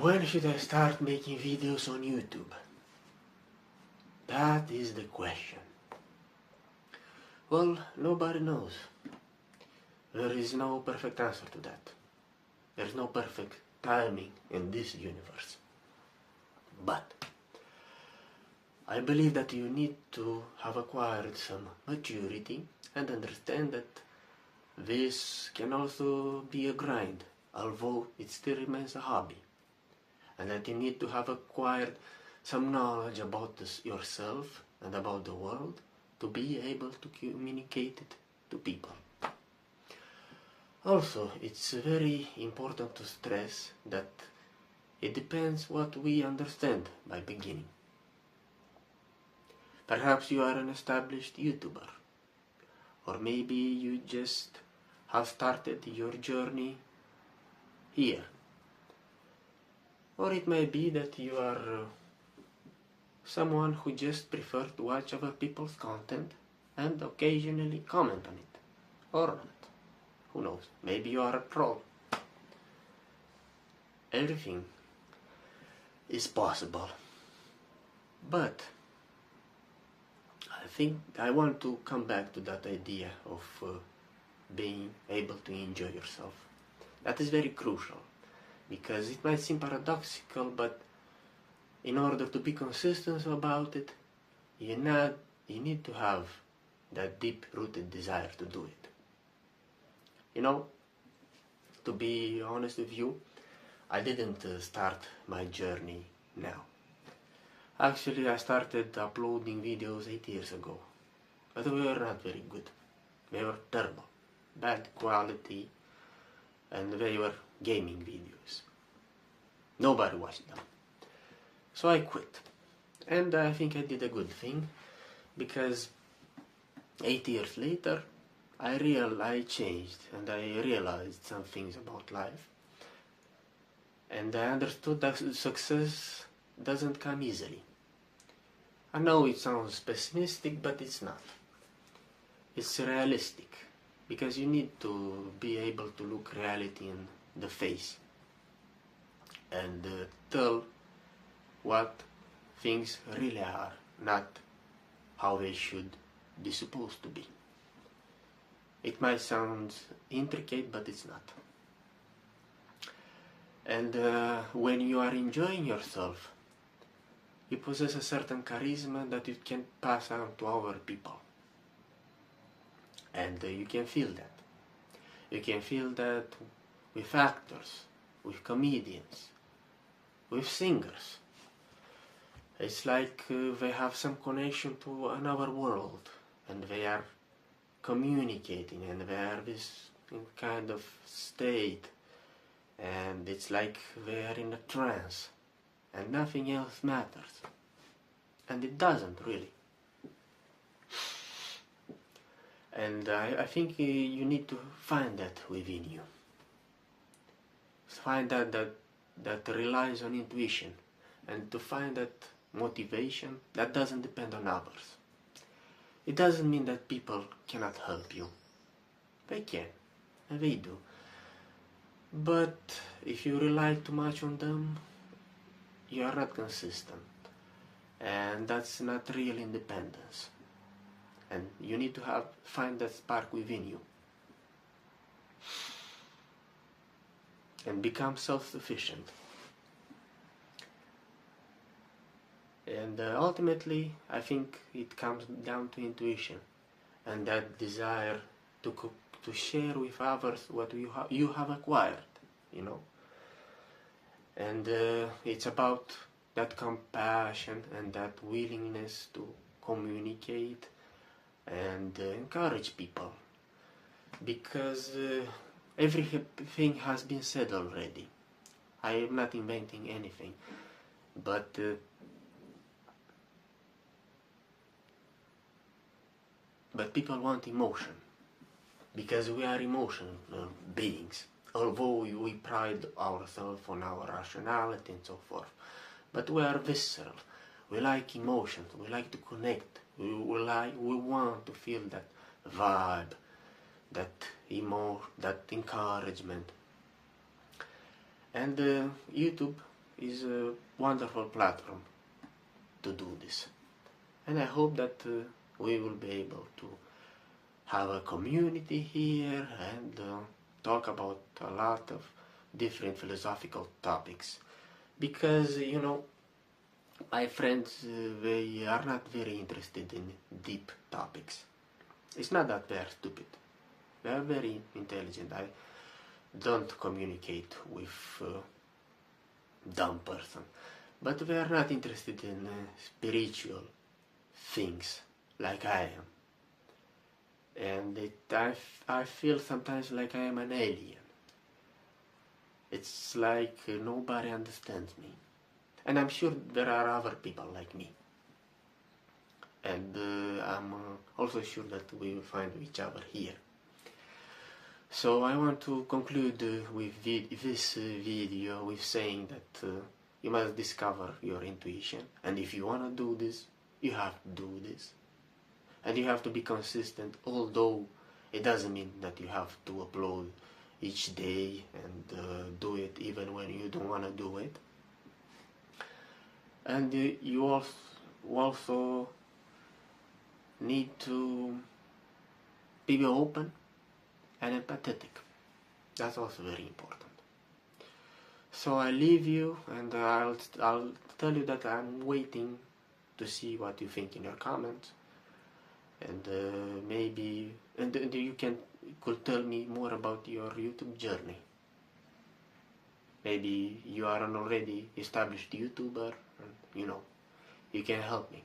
When should I start making videos on YouTube? That is the question. Well, nobody knows. There is no perfect answer to that. There is no perfect timing in this universe. But I believe that you need to have acquired some maturity and understand that this can also be a grind, although it still remains a hobby. And that you need to have acquired some knowledge about yourself and about the world to be able to communicate it to people. Also, it's very important to stress that it depends what we understand by beginning. Perhaps you are an established YouTuber, or maybe you just have started your journey here. Or it may be that you are someone who just prefers to watch other people's content and occasionally comment on it. Or not. Who knows? Maybe you are a troll. Everything is possible. But I think I want to come back to that idea of being able to enjoy yourself. That is very crucial. Because it might seem paradoxical, but in order to be consistent about it, you need to have that deep-rooted desire to do it. You know, to be honest with you, I didn't start my journey now. Actually, I started uploading videos 8 years ago, but they were not very good. They were terrible, bad quality, and they were gaming videos. Nobody watched them. So I quit. And I think I did a good thing, because 8 years later I changed and I realized some things about life. And I understood that success doesn't come easily. I know it sounds pessimistic, but it's not. It's realistic, because you need to be able to look reality in the face and tell what things really are, not how they should be supposed to be. It might sound intricate, but it's not. And when you are enjoying yourself, you possess a certain charisma that you can pass on to other people. And you can feel that. You can feel that with actors, with comedians, with singers. It's like they have some connection to another world, and they are communicating, and they are this kind of state, and it's like they are in a trance, and nothing else matters. And it doesn't really. And I think you need to find that within you. Find that relies on intuition, and to find that motivation that doesn't depend on others. It doesn't mean that people cannot help you. They can, and they do. But if you rely too much on them, you are not consistent, and that's not real independence. And you need to find that spark within you and become self-sufficient. And ultimately, I think it comes down to intuition and that desire to share with others what you have acquired, you know. And it's about that compassion and that willingness to communicate and encourage people, because everything has been said already. I am not inventing anything, but people want emotion, because we are emotional beings, although we pride ourselves on our rationality and so forth. But we are visceral. We like emotions. We like to connect. We want to feel that vibe, that encouragement. And YouTube is a wonderful platform to do this. And I hope that we will be able to have a community here and talk about a lot of different philosophical topics. Because, you know, my friends, they are not very interested in deep topics. It's not that they're stupid. They are very intelligent. I don't communicate with dumb person. But they are not interested in spiritual things like I am. And I feel sometimes like I am an alien. It's like nobody understands me. And I'm sure there are other people like me. And I'm also sure that we will find each other here. So I want to conclude with this video with saying that you must discover your intuition. And if you want to do this, you have to do this. And you have to be consistent, although it doesn't mean that you have to upload each day and do it even when you don't want to do it. And you also need to be open and empathetic. That's also very important. So I leave you, and I'll tell you that I'm waiting to see what you think in your comments. And maybe you could tell me more about your YouTube journey. Maybe you are an already established YouTuber, and you know, you can help me.